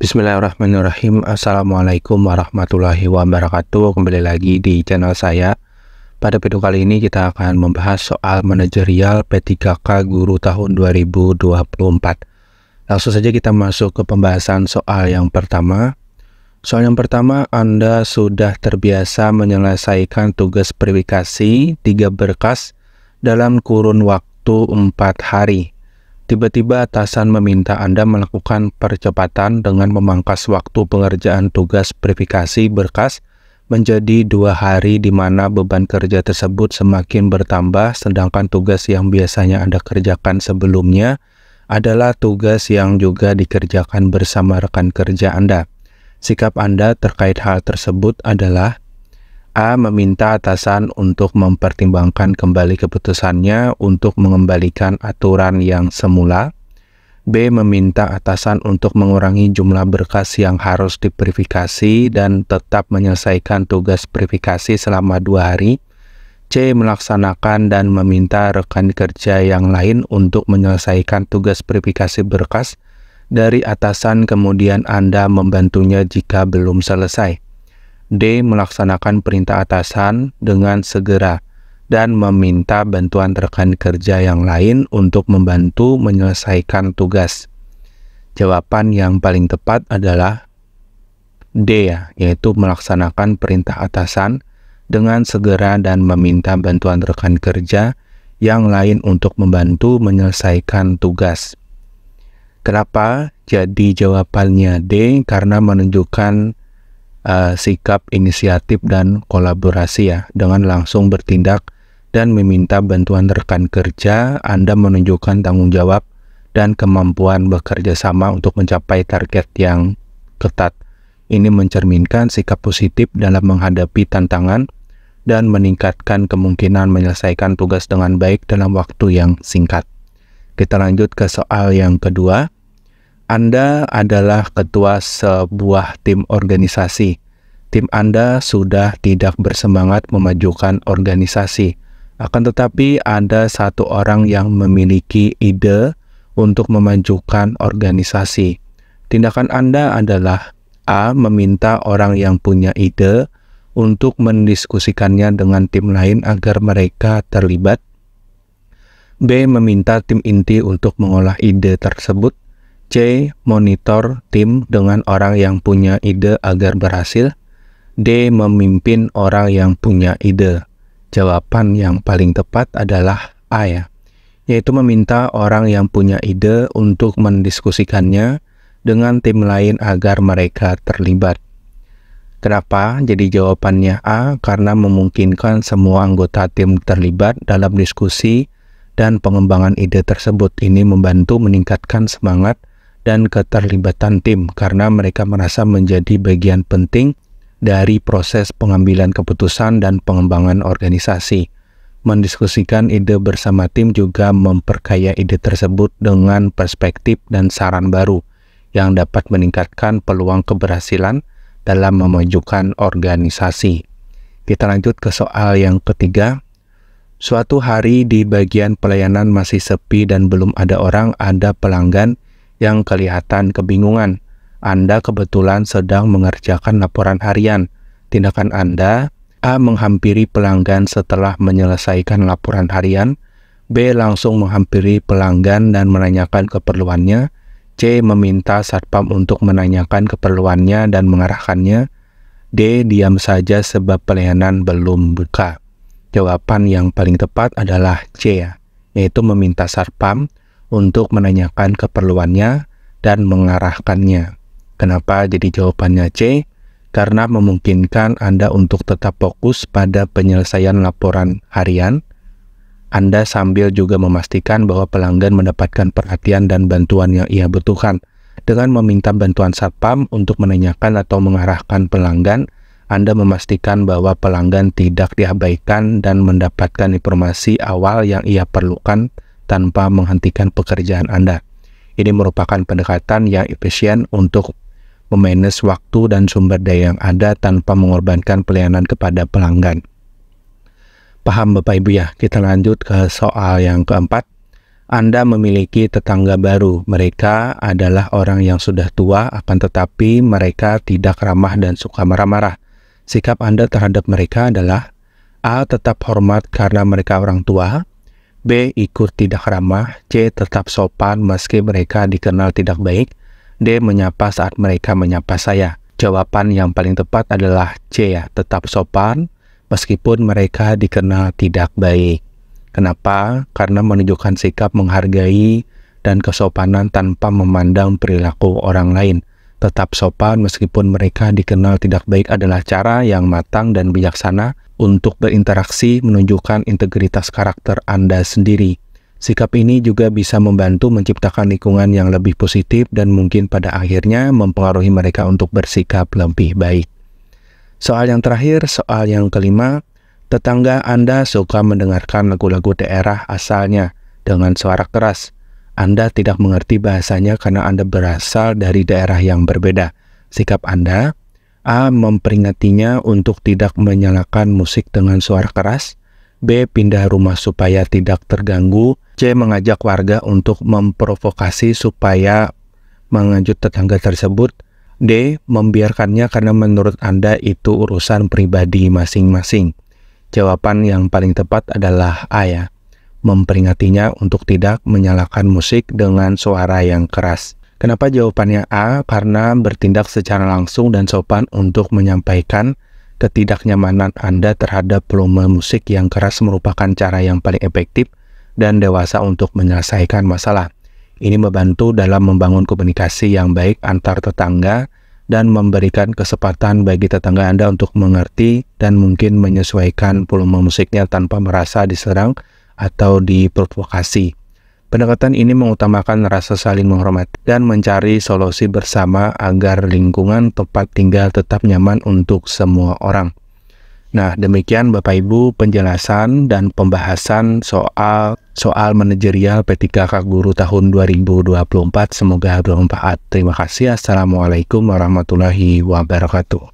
Bismillahirrahmanirrahim. Assalamualaikum warahmatullahi wabarakatuh. Kembali lagi di channel saya. Pada video kali ini kita akan membahas soal manajerial P3K Guru tahun 2024. Langsung saja kita masuk ke pembahasan soal yang pertama. Soal yang pertama, Anda sudah terbiasa menyelesaikan tugas verifikasi 3 berkas dalam kurun waktu 4 hari. Tiba-tiba atasan meminta Anda melakukan percepatan dengan memangkas waktu pengerjaan tugas verifikasi berkas menjadi 2 hari, di mana beban kerja tersebut semakin bertambah, sedangkan tugas yang biasanya Anda kerjakan sebelumnya adalah tugas yang juga dikerjakan bersama rekan kerja Anda. Sikap Anda terkait hal tersebut adalah: A. Meminta atasan untuk mempertimbangkan kembali keputusannya untuk mengembalikan aturan yang semula. B. Meminta atasan untuk mengurangi jumlah berkas yang harus diverifikasi dan tetap menyelesaikan tugas verifikasi selama 2 hari. C. Melaksanakan dan meminta rekan kerja yang lain untuk menyelesaikan tugas verifikasi berkas dari atasan, kemudian Anda membantunya jika belum selesai. D. Melaksanakan perintah atasan dengan segera dan meminta bantuan rekan kerja yang lain untuk membantu menyelesaikan tugas. Jawaban yang paling tepat adalah D, yaitu melaksanakan perintah atasan dengan segera dan meminta bantuan rekan kerja yang lain untuk membantu menyelesaikan tugas. Kenapa jadi jawabannya D? Karena menunjukkan sikap inisiatif dan kolaborasi dengan langsung bertindak dan meminta bantuan rekan kerja. Anda menunjukkan tanggung jawab dan kemampuan bekerja sama untuk mencapai target yang ketat. Ini mencerminkan sikap positif dalam menghadapi tantangan dan meningkatkan kemungkinan menyelesaikan tugas dengan baik dalam waktu yang singkat. Kita lanjut ke soal yang kedua. Anda adalah ketua sebuah tim organisasi. Tim Anda sudah tidak bersemangat memajukan organisasi. Akan tetapi ada satu orang yang memiliki ide untuk memajukan organisasi. Tindakan Anda adalah: A. Meminta orang yang punya ide untuk mendiskusikannya dengan tim lain agar mereka terlibat. B. Meminta tim inti untuk mengolah ide tersebut. C. Monitor tim dengan orang yang punya ide agar berhasil. D. Memimpin orang yang punya ide. Jawaban yang paling tepat adalah A, yaitu meminta orang yang punya ide untuk mendiskusikannya dengan tim lain agar mereka terlibat. Kenapa jadi jawabannya A? Karena memungkinkan semua anggota tim terlibat dalam diskusi dan pengembangan ide tersebut. Ini membantu meningkatkan semangat dan keterlibatan tim karena mereka merasa menjadi bagian penting dari proses pengambilan keputusan dan pengembangan organisasi. Mendiskusikan ide bersama tim juga memperkaya ide tersebut dengan perspektif dan saran baru yang dapat meningkatkan peluang keberhasilan dalam memajukan organisasi. Kita lanjut ke soal yang ketiga. Suatu hari di bagian pelayanan masih sepi dan belum ada orang. Ada pelanggan yang kelihatan kebingungan. Anda kebetulan sedang mengerjakan laporan harian. Tindakan Anda: A. Menghampiri pelanggan setelah menyelesaikan laporan harian. B. Langsung menghampiri pelanggan dan menanyakan keperluannya. C. Meminta satpam untuk menanyakan keperluannya dan mengarahkannya. D. Diam saja sebab pelayanan belum buka. Jawaban yang paling tepat adalah C, yaitu meminta satpam untuk menanyakan keperluannya dan mengarahkannya. Kenapa jadi jawabannya C? Karena memungkinkan Anda untuk tetap fokus pada penyelesaian laporan harian Anda sambil juga memastikan bahwa pelanggan mendapatkan perhatian dan bantuan yang ia butuhkan. Dengan meminta bantuan satpam untuk menanyakan atau mengarahkan pelanggan, Anda memastikan bahwa pelanggan tidak diabaikan dan mendapatkan informasi awal yang ia perlukan tanpa menghentikan pekerjaan Anda. Ini merupakan pendekatan yang efisien untuk memanage waktu dan sumber daya yang ada tanpa mengorbankan pelayanan kepada pelanggan. Paham Bapak Ibu ya? Kita lanjut ke soal yang keempat. Anda memiliki tetangga baru. Mereka adalah orang yang sudah tua, akan tetapi mereka tidak ramah dan suka marah-marah. Sikap Anda terhadap mereka adalah A. Tetap hormat karena mereka orang tua. B. Ikut tidak ramah. C. Tetap sopan meski mereka dikenal tidak baik. D. Menyapa saat mereka menyapa saya. Jawaban yang paling tepat adalah C ya, tetap sopan meskipun mereka dikenal tidak baik. Kenapa? Karena menunjukkan sikap menghargai dan kesopanan tanpa memandang perilaku orang lain. Tetap sopan meskipun mereka dikenal tidak baik adalah cara yang matang dan bijaksana untuk berinteraksi, menunjukkan integritas karakter Anda sendiri. Sikap ini juga bisa membantu menciptakan lingkungan yang lebih positif dan mungkin pada akhirnya mempengaruhi mereka untuk bersikap lebih baik. Soal yang terakhir, soal yang kelima, tetangga Anda suka mendengarkan lagu-lagu daerah asalnya dengan suara keras. Anda tidak mengerti bahasanya karena Anda berasal dari daerah yang berbeda. Sikap Anda, A. Memperingatinya untuk tidak menyalakan musik dengan suara keras. B. Pindah rumah supaya tidak terganggu. C. Mengajak warga untuk memprovokasi supaya mengejut tetangga tersebut. D. Membiarkannya karena menurut Anda itu urusan pribadi masing-masing. Jawaban yang paling tepat adalah A ya. Memperingatinya untuk tidak menyalakan musik dengan suara yang keras. Kenapa jawabannya A? Karena bertindak secara langsung dan sopan untuk menyampaikan ketidaknyamanan Anda terhadap volume musik yang keras merupakan cara yang paling efektif dan dewasa untuk menyelesaikan masalah. Ini membantu dalam membangun komunikasi yang baik antar tetangga dan memberikan kesempatan bagi tetangga Anda untuk mengerti dan mungkin menyesuaikan volume musiknya tanpa merasa diserang atau diprovokasi. Pendekatan ini mengutamakan rasa saling menghormati dan mencari solusi bersama agar lingkungan tempat tinggal tetap nyaman untuk semua orang. Nah, demikian Bapak Ibu penjelasan dan pembahasan soal manajerial P3K Guru tahun 2024. Semoga bermanfaat. Terima kasih. Assalamualaikum warahmatullahi wabarakatuh.